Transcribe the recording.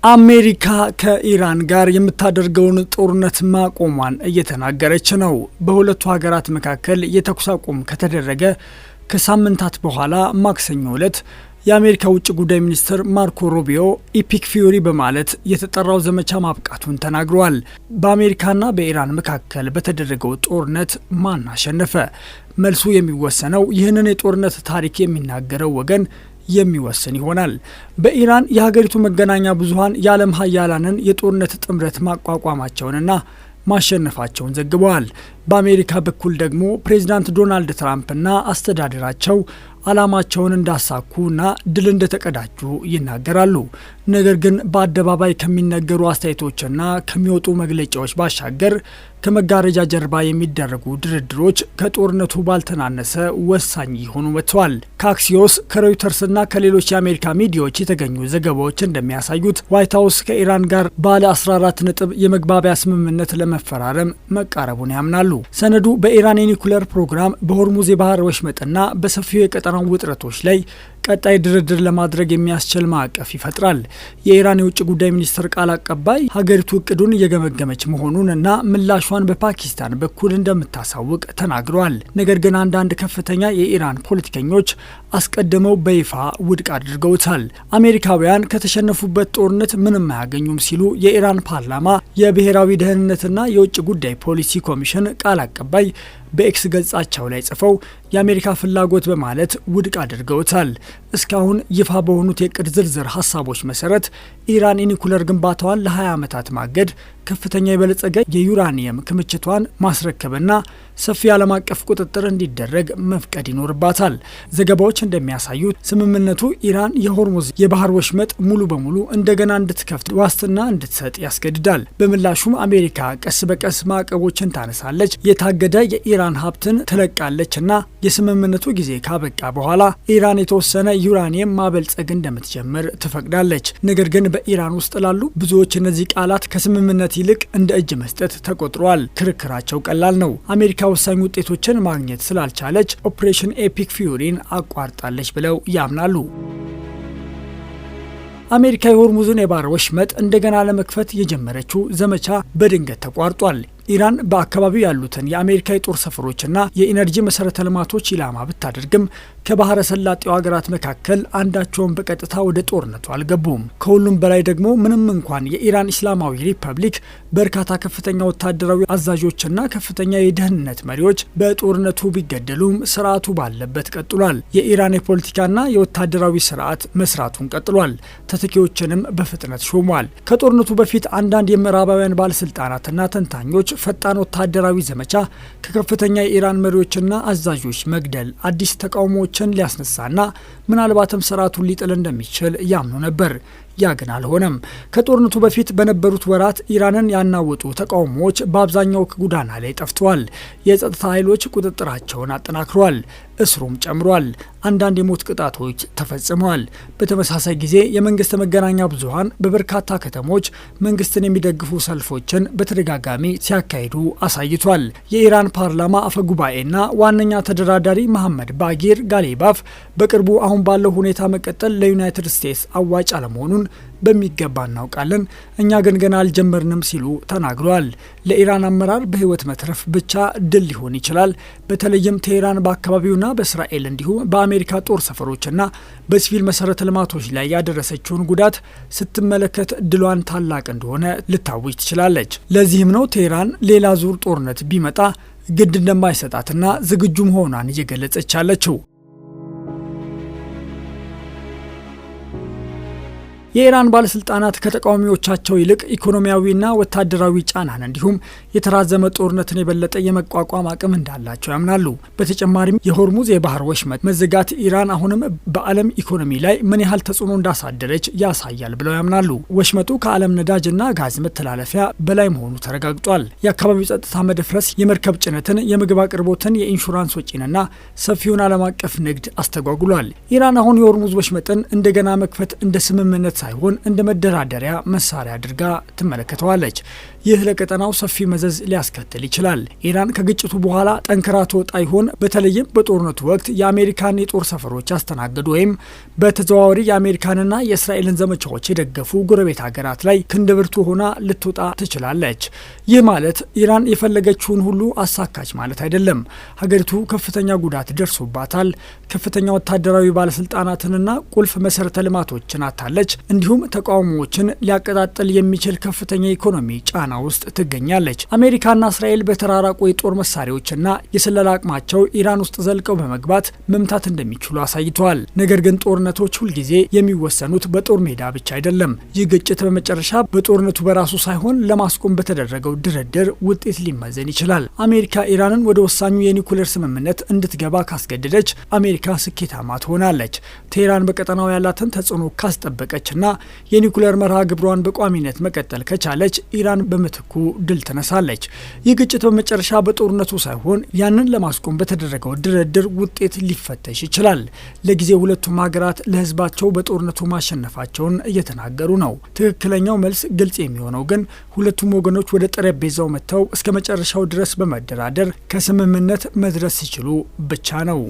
አሜሪካ ከኢራን ጋር የምታደርገውን ጦርነት ማቆሟን እየተናገረች ነው። በሁለቱ ሀገራት መካከል የተኩስ አቁም ከተደረገ ከሳምንታት በኋላ ማክሰኞ ዕለት የአሜሪካ ውጭ ጉዳይ ሚኒስትር ማርኮ ሩቢዮ ኢፒክ ፊዩሪ በማለት የተጠራው ዘመቻ ማብቃቱን ተናግረዋል። በአሜሪካና በኢራን መካከል በተደረገው ጦርነት ማን አሸነፈ? መልሱ የሚወሰነው ይህንን የጦርነት ታሪክ የሚናገረው ወገን የሚወስን ይሆናል። በኢራን የሀገሪቱ መገናኛ ብዙሃን የዓለም ሀያላንን የጦርነት ጥምረት ማቋቋማቸውንና ማሸነፋቸውን ዘግበዋል። በአሜሪካ በኩል ደግሞ ፕሬዚዳንት ዶናልድ ትራምፕና አስተዳደራቸው ዓላማቸውን እንዳሳኩና ድል እንደተቀዳጁ ይናገራሉ። ነገር ግን በአደባባይ ከሚነገሩ አስተያየቶችና ከሚወጡ መግለጫዎች ባሻገር ከመጋረጃ ጀርባ የሚደረጉ ድርድሮች ከጦርነቱ ባልተናነሰ ወሳኝ ይሆኑ መጥተዋል። ከአክሲዮስ ከሮይተርስና ከሌሎች የአሜሪካ ሚዲያዎች የተገኙ ዘገባዎች እንደሚያሳዩት ዋይት ሀውስ ከኢራን ጋር ባለ 14 ነጥብ የመግባቢያ ስምምነት ለመፈራረም መቃረቡን ያምናሉ። ሰነዱ በኢራን የኒኩሌር ፕሮግራም፣ በሆርሙዝ የባህር ወሽመጥና በሰፊው የቀጠናው ውጥረቶች ላይ ቀጣይ ድርድር ለማድረግ የሚያስችል ማዕቀፍ ይፈጥራል። የኢራን የውጭ ጉዳይ ሚኒስትር ቃል አቀባይ ሀገሪቱ እቅዱን እየገመገመች መሆኑን እና ምላሿን በፓኪስታን በኩል እንደምታሳውቅ ተናግረዋል። ነገር ግን አንዳንድ ከፍተኛ የኢራን ፖለቲከኞች አስቀድመው በይፋ ውድቅ አድርገውታል። አሜሪካውያን ከተሸነፉበት ጦርነት ምንም አያገኙም ሲሉ የኢራን ፓርላማ የብሔራዊ ደህንነትና የውጭ ጉዳይ ፖሊሲ ኮሚሽን ቃል አቀባይ በኤክስ ገጻቸው ላይ ጽፈው የአሜሪካ ፍላጎት በማለት ውድቅ አድርገውታል። እስካሁን ይፋ በሆኑት የቅድ ዝርዝር ሀሳቦች መሰረት ኢራን የኒኩለር ግንባታዋን ለ20 ዓመታት ማገድ፣ ከፍተኛ የበለጸገ የዩራኒየም ክምችቷን ማስረከብና ሰፊ ዓለም አቀፍ ቁጥጥር እንዲደረግ መፍቀድ ይኖርባታል። ዘገባዎች እንደሚያሳዩት ስምምነቱ ኢራን የሆርሙዝ የባህር ወሽመጥ ሙሉ በሙሉ እንደገና እንድትከፍት ዋስትና እንድትሰጥ ያስገድዳል። በምላሹም አሜሪካ ቀስ በቀስ ማዕቀቦችን ታነሳለች፣ የታገደ የኢራን ሀብትን ትለቃለችና የስምምነቱ ጊዜ ካበቃ በኋላ ኢራን የተወሰነ ዩራኒየም ማበልጸግ እንደምትጀምር ትፈቅዳለች። ነገር ግን በኢራን ውስጥ ላሉ ብዙዎች እነዚህ ቃላት ከስምምነት ይልቅ እንደ እጅ መስጠት ተቆጥሯል። ክርክራቸው ቀላል ነው። አሜሪካ ወሳኝ ውጤቶችን ማግኘት ስላልቻለች ኦፕሬሽን ኤፒክ ፊዩሪን አቋርጣለች ብለው ያምናሉ። አሜሪካ የሆርሙዝን የባህር ወሽመጥ እንደገና ለመክፈት የጀመረችው ዘመቻ በድንገት ተቋርጧል። ኢራን በአካባቢው ያሉትን የአሜሪካ የጦር ሰፈሮችና የኢነርጂ መሰረተ ልማቶች ኢላማ ብታደርግም ከባህረ ሰላጤው ሀገራት መካከል አንዳቸውን በቀጥታ ወደ ጦርነቱ አልገቡም። ከሁሉም በላይ ደግሞ ምንም እንኳን የኢራን ኢስላማዊ ሪፐብሊክ በርካታ ከፍተኛ ወታደራዊ አዛዦችና ከፍተኛ የደህንነት መሪዎች በጦርነቱ ቢገደሉም ስርዓቱ ባለበት ቀጥሏል። የኢራን የፖለቲካና የወታደራዊ ስርዓት መስራቱን ቀጥሏል። ተተኪዎችንም በፍጥነት ሾሟል። ከጦርነቱ በፊት አንዳንድ የምዕራባውያን ባለስልጣናትና ተንታኞች ፈጣን ወታደራዊ ዘመቻ ከከፍተኛ የኢራን መሪዎችና አዛዦች መግደል አዲስ ተቃውሞዎችን ሊያስነሳና ምናልባትም ስርዓቱን ሊጥል እንደሚችል ያምኑ ነበር። ያ ግን አልሆነም። ከጦርነቱ በፊት በነበሩት ወራት ኢራንን ያናወጡ ተቃውሞዎች በአብዛኛው ከጎዳና ላይ ጠፍተዋል። የጸጥታ ኃይሎች ቁጥጥራቸውን አጠናክረዋል። እስሩም ጨምሯል። አንዳንድ የሞት ቅጣቶች ተፈጽመዋል። በተመሳሳይ ጊዜ የመንግስት መገናኛ ብዙሃን በበርካታ ከተሞች መንግስትን የሚደግፉ ሰልፎችን በተደጋጋሚ ሲያካሂዱ አሳይቷል። የኢራን ፓርላማ አፈጉባኤና ዋነኛ ተደራዳሪ መሐመድ ባጊር ጋሌባፍ በቅርቡ አሁን ባለው ሁኔታ መቀጠል ለዩናይትድ ስቴትስ አዋጭ አለመሆኑን በሚገባ እናውቃለን፣ እኛ ግን ገና አልጀመርንም ሲሉ ተናግረዋል። ለኢራን አመራር በህይወት መትረፍ ብቻ ድል ሊሆን ይችላል። በተለይም ቴህራን በአካባቢውና በእስራኤል እንዲሁም በአሜሪካ ጦር ሰፈሮችና በሲቪል መሰረተ ልማቶች ላይ ያደረሰችውን ጉዳት ስትመለከት ድሏን ታላቅ እንደሆነ ልታውጅ ትችላለች። ለዚህም ነው ቴህራን ሌላ ዙር ጦርነት ቢመጣ ግድ እንደማይሰጣትና ዝግጁ መሆኗን እየገለጸች ያለችው። የኢራን ባለስልጣናት ከተቃዋሚዎቻቸው ይልቅ ኢኮኖሚያዊና ወታደራዊ ጫናን እንዲሁም የተራዘመ ጦርነትን የበለጠ የመቋቋም አቅም እንዳላቸው ያምናሉ። በተጨማሪም የሆርሙዝ የባህር ወሽመጥ መዘጋት ኢራን አሁንም በዓለም ኢኮኖሚ ላይ ምን ያህል ተጽዕኖ እንዳሳደረች ያሳያል ብለው ያምናሉ። ወሽመጡ ከዓለም ነዳጅና ጋዝ መተላለፊያ በላይ መሆኑ ተረጋግጧል። የአካባቢው ጸጥታ መደፍረስ የመርከብ ጭነትን፣ የምግብ አቅርቦትን፣ የኢንሹራንስ ወጪንና ሰፊውን ዓለም አቀፍ ንግድ አስተጓጉሏል። ኢራን አሁን የሆርሙዝ ወሽመጥን እንደገና መክፈት እንደ ስምምነት ሳይሆን እንደ መደራደሪያ መሳሪያ አድርጋ ትመለከተዋለች። ይህ ለቀጠናው ሰፊ መዘዝ ሊያስከትል ይችላል። ኢራን ከግጭቱ በኋላ ጠንክራ ትወጣ ይሆን? በተለይም በጦርነቱ ወቅት የአሜሪካን የጦር ሰፈሮች ያስተናገዱ ወይም በተዘዋዋሪ የአሜሪካንና የእስራኤልን ዘመቻዎች የደገፉ ጎረቤት ሀገራት ላይ ክንድብርቱ ሆና ልትወጣ ትችላለች። ይህ ማለት ኢራን የፈለገችውን ሁሉ አሳካች ማለት አይደለም። ሀገሪቱ ከፍተኛ ጉዳት ደርሶባታል። ከፍተኛ ወታደራዊ ባለስልጣናትንና ቁልፍ መሰረተ ልማቶችን አታለች። እንዲሁም ተቃውሞዎችን ሊያቀጣጥል የሚችል ከፍተኛ ኢኮኖሚ ጫና ውስጥ ትገኛለች። አሜሪካና እስራኤል በተራራቁ የጦር መሳሪያዎችና የስለላ አቅማቸው ኢራን ውስጥ ዘልቀው በመግባት መምታት እንደሚችሉ አሳይተዋል። ነገር ግን ጦርነቶች ሁልጊዜ የሚወሰኑት በጦር ሜዳ ብቻ አይደለም። ይህ ግጭት በመጨረሻ በጦርነቱ በራሱ ሳይሆን ለማስቆም በተደረገው ድርድር ውጤት ሊመዘን ይችላል። አሜሪካ ኢራንን ወደ ወሳኙ የኒኩሌር ስምምነት እንድትገባ ካስገደደች አሜሪካ ስኬታማ ትሆናለች። ቴህራን በቀጠናው ያላትን ተጽዕኖ ካስጠበቀችና የኒኩሌር መርሃ ግብሯን በቋሚነት መቀጠል ከቻለች ኢራን በምትኩ ድል ትነሳለች። ይህ ግጭት በመጨረሻ በጦርነቱ ሳይሆን ያንን ለማስቆም በተደረገው ድርድር ውጤት ሊፈተሽ ይችላል። ለጊዜው ሁለቱም ሀገራት ለህዝባቸው በጦርነቱ ማሸነፋቸውን እየተናገሩ ነው። ትክክለኛው መልስ ግልጽ የሚሆነው ግን ሁለቱም ወገኖች ወደ ጠረጴዛው መጥተው እስከ መጨረሻው ድረስ በመደራደር ከስምምነት መድረስ ሲችሉ ብቻ ነው።